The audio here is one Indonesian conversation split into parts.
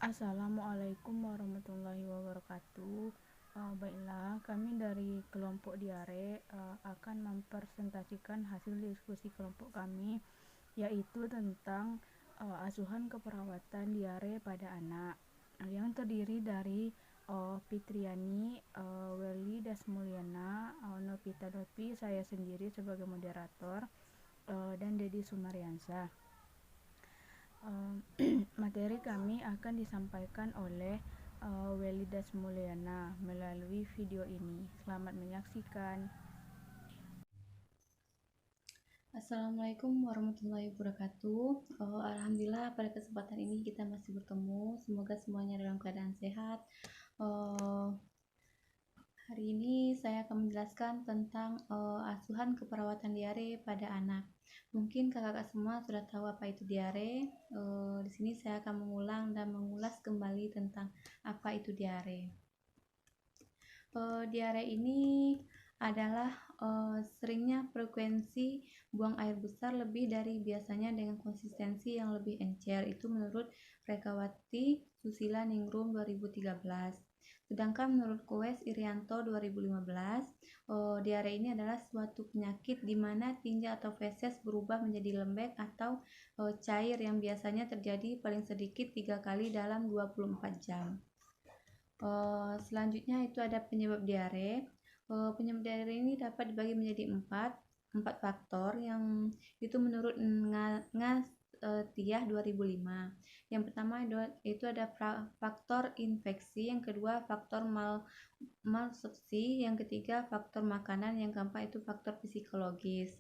Assalamualaikum warahmatullahi wabarakatuh. Baiklah, kami dari kelompok diare akan mempresentasikan hasil diskusi kelompok kami, yaitu tentang asuhan keperawatan diare pada anak, yang terdiri dari Fitriani, Weli Dasmulyana, Novita Dopi, saya sendiri sebagai moderator, dan Dedi Sumariansyah. Materi kami akan disampaikan oleh Welidas Mulyana melalui video ini. Selamat menyaksikan. Assalamualaikum warahmatullahi wabarakatuh. Alhamdulillah pada kesempatan ini kita masih bertemu. Semoga semuanya dalam keadaan sehat. Hari ini saya akan menjelaskan tentang asuhan keperawatan diare pada anak. Mungkin kakak-kakak semua sudah tahu apa itu diare. Di sini saya akan mengulang dan mengulas kembali tentang apa itu diare. Diare ini adalah seringnya frekuensi buang air besar lebih dari biasanya dengan konsistensi yang lebih encer. Itu menurut Rekawati Susila Ningrum 2013. Sedangkan menurut Koes Irianto 2015, diare ini adalah suatu penyakit di mana tinja atau feses berubah menjadi lembek atau cair yang biasanya terjadi paling sedikit 3 kali dalam 24 jam. Selanjutnya itu ada penyebab diare. Penyebab diare ini dapat dibagi menjadi empat faktor yang itu menurut Tiah 2005. Yang pertama itu ada faktor infeksi, yang kedua faktor malabsorpsi, yang ketiga faktor makanan, yang keempat itu faktor psikologis.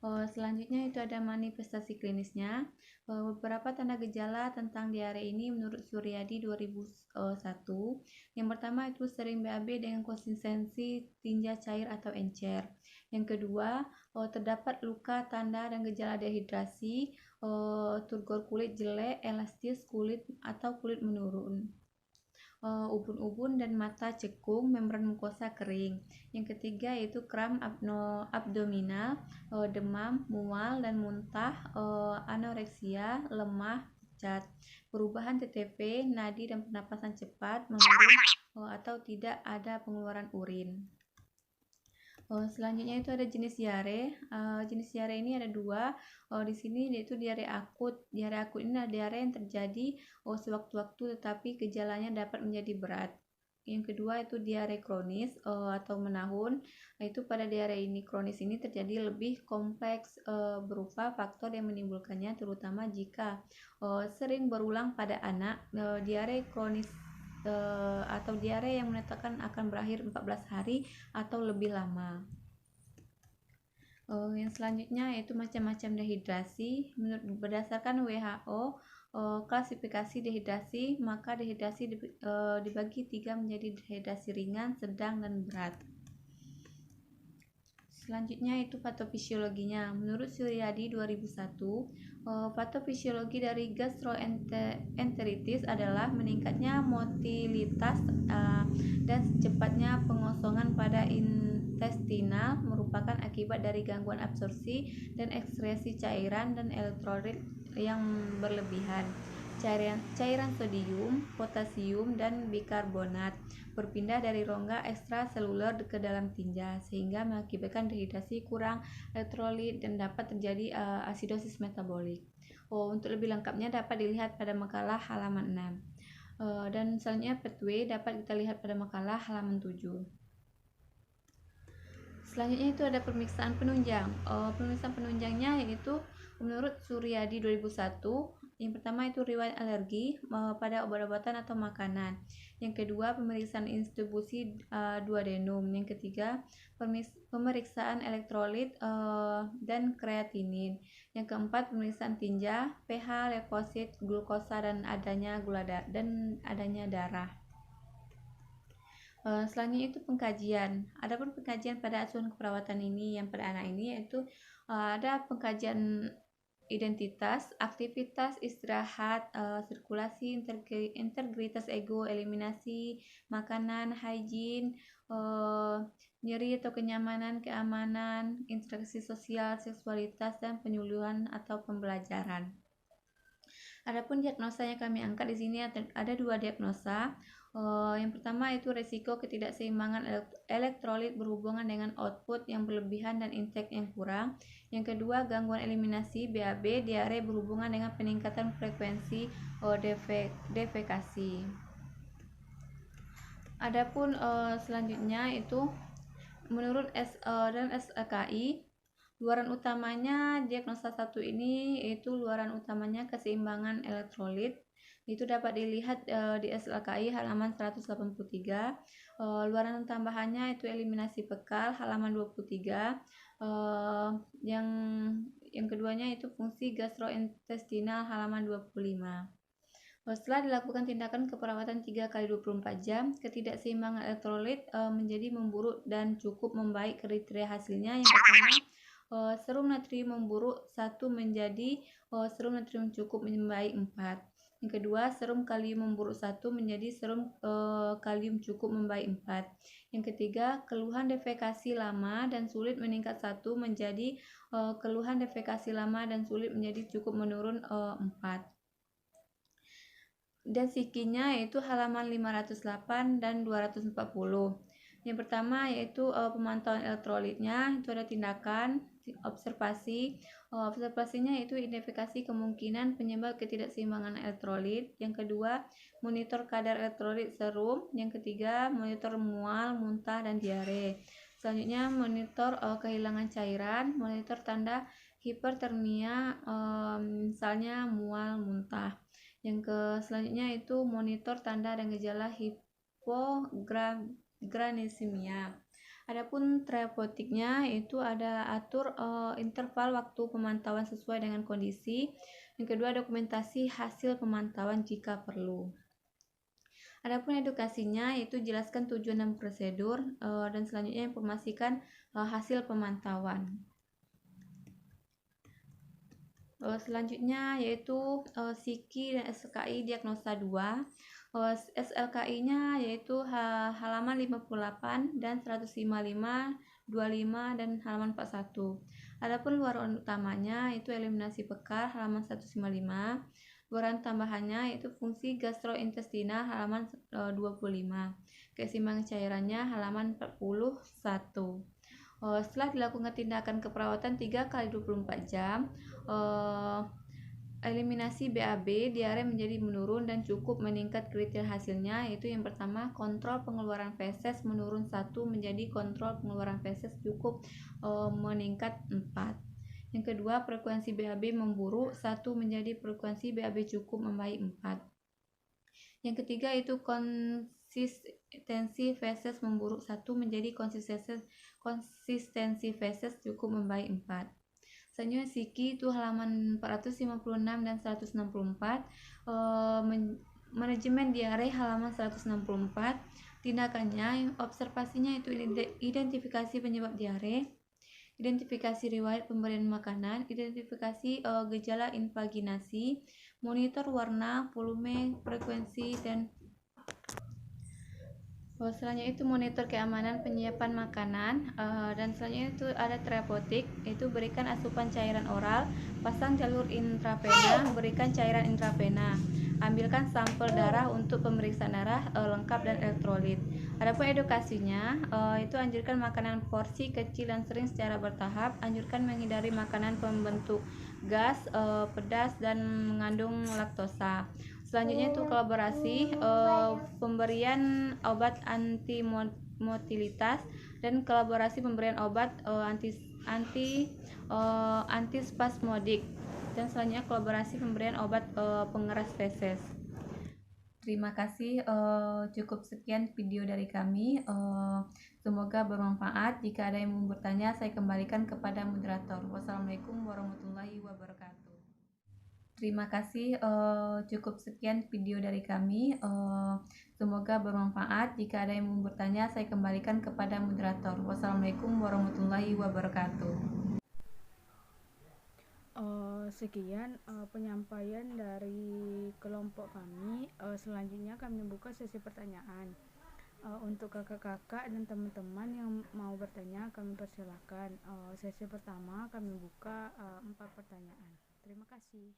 Selanjutnya itu ada manifestasi klinisnya. Beberapa tanda gejala tentang diare ini menurut Suryadi 2001. Yang pertama itu sering BAB dengan konsistensi tinja cair atau encer. Yang kedua, terdapat luka, tanda, dan gejala dehidrasi, turgor kulit jelek, elastis kulit atau kulit menurun, ubun-ubun dan mata cekung, membran mukosa kering. Yang ketiga yaitu kram abdominal, demam, mual dan muntah, anoreksia, lemah, pucat, perubahan TTP, nadi dan pernapasan cepat, menurun, atau tidak ada pengeluaran urin. Selanjutnya itu ada jenis diare. Jenis diare ini ada dua. Di sini yaitu diare akut. Diare akut ini adalah diare yang terjadi sewaktu-waktu tetapi gejalanya dapat menjadi berat. Yang kedua itu diare kronis atau menahun. Itu pada diare ini kronis ini terjadi lebih kompleks berupa faktor yang menimbulkannya, terutama jika sering berulang pada anak. Diare kronis atau diare yang menetapkan akan berakhir 14 hari atau lebih lama. Yang selanjutnya yaitu macam-macam dehidrasi. Berdasarkan WHO klasifikasi dehidrasi, maka dehidrasi dibagi 3 menjadi dehidrasi ringan, sedang, dan berat. Selanjutnya itu patofisiologinya. Menurut Suryadi 2001, patofisiologi dari gastroenteritis adalah meningkatnya motilitas dan cepatnya pengosongan pada intestinal, merupakan akibat dari gangguan absorpsi dan ekskresi cairan dan elektrolit yang berlebihan. Cairan sodium, potasium, dan bikarbonat berpindah dari rongga ekstraseluler ke dalam tinja sehingga mengakibatkan dehidrasi, kurang elektrolit, dan dapat terjadi asidosis metabolik. Untuk lebih lengkapnya dapat dilihat pada makalah halaman 6. Dan selanjutnya pathway dapat kita lihat pada makalah halaman 7. Selanjutnya itu ada pemeriksaan penunjang. Pemeriksaan penunjangnya yaitu menurut Suryadi 2001, yang pertama itu riwayat alergi pada obat-obatan atau makanan. Yang kedua, pemeriksaan distribusi duodenum. Yang ketiga, pemeriksaan elektrolit dan kreatinin. Yang keempat, pemeriksaan tinja, pH, leukosit, glukosa, dan adanya gula dan adanya darah. Selanjutnya itu pengkajian. Adapun pengkajian pada asuhan keperawatan ini yang pada anak ini yaitu ada pengkajian identitas, aktivitas, istirahat, sirkulasi, integritas ego, eliminasi, makanan, hygiene, nyeri atau kenyamanan, keamanan, interaksi sosial, seksualitas, dan penyuluhan atau pembelajaran. Adapun diagnosa yang kami angkat di sini ada dua diagnosa. Yang pertama itu resiko ketidakseimbangan elektrolit berhubungan dengan output yang berlebihan dan intake yang kurang. Yang kedua, gangguan eliminasi BAB diare berhubungan dengan peningkatan frekuensi defekasi. Adapun selanjutnya itu menurut dalam SLKI, luaran utamanya diagnosa 1 ini yaitu luaran utamanya keseimbangan elektrolit. Itu dapat dilihat di SLKI halaman 183. Luaran tambahannya itu eliminasi bekal halaman 23. Yang keduanya itu fungsi gastrointestinal halaman 25. Setelah dilakukan tindakan keperawatan 3 kali 24 jam, ketidakseimbangan elektrolit menjadi memburuk dan cukup membaik. Kriteria hasilnya yang pertama, serum natrium memburuk 1 menjadi serum natrium cukup membaik 4. Yang kedua, serum kalium memburuk 1 menjadi serum kalium cukup membaik 4. Yang ketiga, keluhan defekasi lama dan sulit meningkat 1 menjadi keluhan defekasi lama dan sulit menjadi cukup menurun 4. Dan sikinya yaitu halaman 508 dan 240. Yang pertama yaitu pemantauan elektrolitnya, itu ada tindakan observasi. Observasinya itu identifikasi kemungkinan penyebab ketidakseimbangan elektrolit. Yang kedua, monitor kadar elektrolit serum. Yang ketiga, monitor mual, muntah, dan diare. Selanjutnya, monitor kehilangan cairan, monitor tanda hipertermia, misalnya mual, muntah. Selanjutnya itu monitor tanda dan gejala hipoglycemia. Adapun terapeutiknya itu ada atur interval waktu pemantauan sesuai dengan kondisi. Yang kedua, dokumentasi hasil pemantauan jika perlu. Adapun edukasinya itu jelaskan tujuan dan prosedur, dan selanjutnya informasikan hasil pemantauan. Selanjutnya yaitu SIKI dan SLKI diagnosa 2. SLKI-nya yaitu halaman 58 dan 155, 25 dan halaman 41. Adapun luaran utamanya itu eliminasi bekal halaman 155. Luaran tambahannya yaitu fungsi gastrointestinal halaman 25. Keseimbangan cairannya halaman 41. Setelah dilakukan tindakan keperawatan 3 kali 24 jam, eliminasi BAB diare menjadi menurun dan cukup meningkat. Kriteria hasilnya yaitu yang pertama, kontrol pengeluaran feses menurun 1 menjadi kontrol pengeluaran feses cukup meningkat 4. Yang kedua, frekuensi BAB memburuk 1 menjadi frekuensi BAB cukup membaik 4. Yang ketiga itu konsistensi feses memburuk 1 menjadi konsistensi feses cukup membaik 4. Selanjutnya SIKI itu halaman 456 dan 164. Manajemen diare halaman 164. Tindakannya, observasinya itu identifikasi penyebab diare, identifikasi riwayat pemberian makanan, identifikasi gejala invaginasi, monitor warna, volume, frekuensi, dan selanjutnya itu monitor keamanan penyiapan makanan, dan selanjutnya itu ada terapeutik, itu berikan asupan cairan oral, pasang jalur intravena, berikan cairan intravena, ambilkan sampel darah untuk pemeriksaan darah lengkap dan elektrolit. Adapun edukasinya, itu anjurkan makanan porsi kecil dan sering secara bertahap, anjurkan menghindari makanan pembentuk gas, pedas, dan mengandung laktosa. Selanjutnya itu kolaborasi, pemberian obat antimotilitas dan kolaborasi pemberian obat antispasmodik, dan selanjutnya kolaborasi pemberian obat pengeras feses. Terima kasih, cukup sekian video dari kami. Semoga bermanfaat. Jika ada yang mau bertanya, saya kembalikan kepada moderator. Wassalamualaikum warahmatullahi wabarakatuh. Terima kasih, cukup sekian video dari kami. Semoga bermanfaat. Jika ada yang mau bertanya, saya kembalikan kepada moderator. Wassalamualaikum warahmatullahi wabarakatuh. Sekian penyampaian dari kelompok kami. Selanjutnya kami buka sesi pertanyaan. Untuk kakak-kakak dan teman-teman yang mau bertanya, kami persilakan. Sesi pertama kami buka 4 pertanyaan. Terima kasih.